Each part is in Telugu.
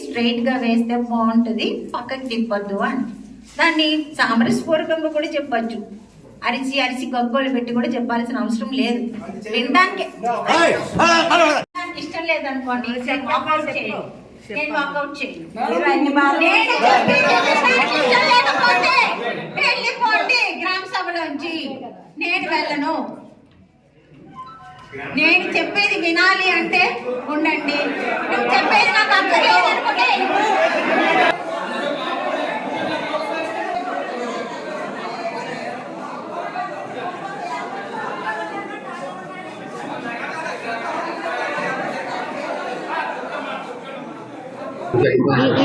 స్ట్రైట్ గా వేస్తే బాగుంటుంది, పక్కకి తిప్పొద్దు అని. దాన్ని సామరస్యపూర్వకంగా కూడా చెప్పచ్చు, అరిచి అరిచి గగ్గోలు పెట్టి కూడా చెప్పాల్సిన అవసరం లేదు. వినడానికి ఇష్టం లేదనుకోండి, వాకౌట్ చేయండి. నేను వాకౌట్ చేయను. వెళ్ళిపోండి గ్రామ సభలోంచి, నేను వెళ్ళను. నేను చెప్పేది వినాలి అంటే ఉండండి, నువ్వు చెప్పేది నాకు అర్థం లేదనుకుంటే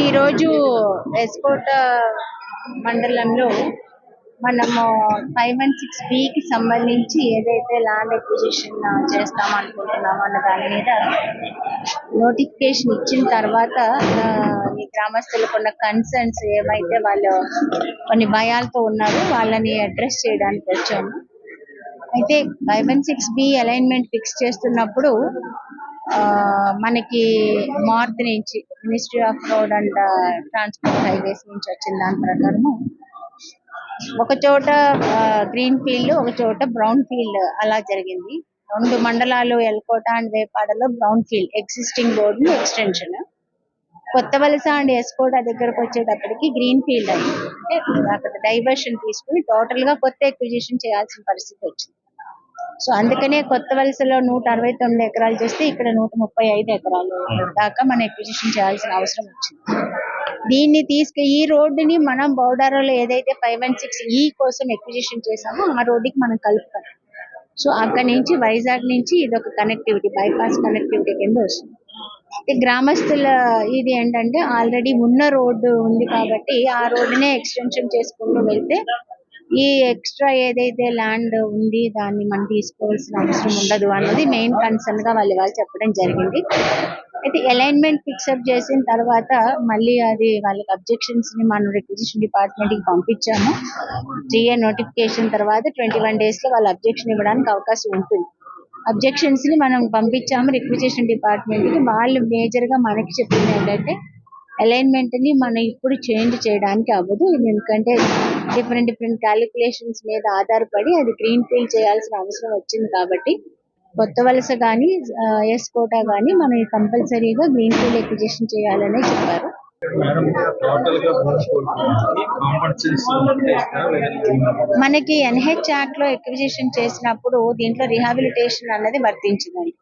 ఈరోజు ఎస్కోట మండలంలో మనము 516Bకి సంబంధించి ఏదైతే ల్యాండ్ ఎక్విజిషన్ చేస్తాం అనుకుంటున్నామో అన్న దాని మీద నోటిఫికేషన్ ఇచ్చిన తర్వాత ఈ గ్రామస్తులకు ఉన్న కన్సర్న్స్ ఏవైతే వాళ్ళు కొన్ని భయాలతో ఉన్నారో వాళ్ళని అడ్రస్ చేయడానికి వచ్చాము. అయితే 516B అలైన్మెంట్ ఫిక్స్ చేస్తున్నప్పుడు మనకి నార్త్ నుంచి ministry of road and transport highways నుంచి వచ్చిన దాని ప్రకారము ఒక చోట గ్రీన్ ఫీల్డ్, ఒక చోట బ్రౌన్ ఫీల్డ్ అలా జరిగింది. 2 మండలాలు ఎల్కోట అండ్ వేపాడలో brown field existing road extension, కొత్త వలస అండ్ ఎస్కోట దగ్గరకు వచ్చేటప్పటికి గ్రీన్ ఫీల్డ్ అయింది. అంటే అక్కడ డైవర్షన్ తీసుకుని టోటల్ గా కొత్త ఎక్విజిషన్ చేయాల్సిన పరిస్థితి వచ్చింది. సో అందుకనే కొత్త వలసలో 169 ఎకరాలు చేస్తే ఇక్కడ 135 ఎకరాలు దాకా మనం ఎక్విజిషన్ చేయాల్సిన అవసరం వచ్చింది. దీన్ని ఈ రోడ్డుని మనం బౌడారాలో ఏదైతే 516E కోసం ఎక్విజిషన్ చేసామో ఆ రోడ్డుకి మనం కలుపుతాం. సో అక్కడి నుంచి వైజాగ్ నుంచి ఇది ఒక కనెక్టివిటీ, బైపాస్ కనెక్టివిటీ కింద వస్తుంది. గ్రామస్తుల ఇది ఏంటంటే ఆల్రెడీ ఉన్న రోడ్డు ఉంది కాబట్టి ఆ రోడ్డునే ఎక్స్టెన్షన్ చేసుకుంటూ వెళ్తే ఈ ఎక్స్ట్రా ఏదైతే ల్యాండ్ ఉంది దాన్ని మనం తీసుకోవాల్సిన అవసరం ఉండదు అన్నది మెయిన్ కన్సర్న్ గా వాళ్ళు చెప్పడం జరిగింది. అయితే అలైన్మెంట్ ఫిక్సప్ చేసిన తర్వాత మళ్ళీ అది వాళ్ళకి అబ్జెక్షన్స్ ని మనం రిక్విజిషన్ డిపార్ట్మెంట్ కి పంపించాము. 3A నోటిఫికేషన్ తర్వాత 21 days లో వాళ్ళు అబ్జెక్షన్ ఇవ్వడానికి అవకాశం ఉంటుంది. అబ్జెక్షన్స్ ని మనం పంపించాము రిక్విజిషన్ డిపార్ట్మెంట్ కి. వాళ్ళు మేజర్ గా మనకి చెప్పింది ఏంటంటే అలైన్మెంట్ ని మనం ఇప్పుడు చేంజ్ చేయడానికి అవ్వదు, ఎందుకంటే డిఫరెంట్ క్యాలిక్యులేషన్స్ మీద ఆధారపడి అది గ్రీన్ ఫీల్డ్ చేయాల్సిన అవసరం వచ్చింది కాబట్టి కొత్త వలస కానీ ఎస్కోట కానీ మనం కంపల్సరీగా గ్రీన్ ఫీల్డ్ ఎక్విజిషన్ చేయాలని చెప్పారు. మనకి NH యాక్ట్ లో ఎక్విజిషన్ చేసినప్పుడు దీంట్లో రిహాబిలిటేషన్ అన్నది వర్తించిందండి.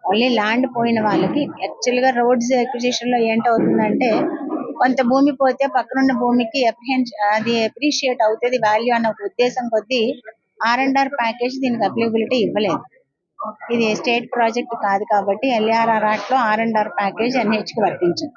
ఓన్లీ ల్యాండ్ పోయిన వాళ్ళకి. యాక్చువల్ గా రోడ్స్ ఎక్విజిషన్ లో ఏంటవుతుందంటే కొంత భూమి పోతే పక్కనున్న భూమికి అది అప్రిషియేట్ అవుతుంది వాల్యూ అన్న ఒక ఉద్దేశం కొద్దీ R&R ప్యాకేజ్ దీనికి అప్లికబిలిటీ ఇవ్వలేదు. ఇది స్టేట్ ప్రాజెక్ట్ కాదు కాబట్టి LRR యాక్ట్ లో R&R ప్యాకేజ్ NH కి వర్తించింది.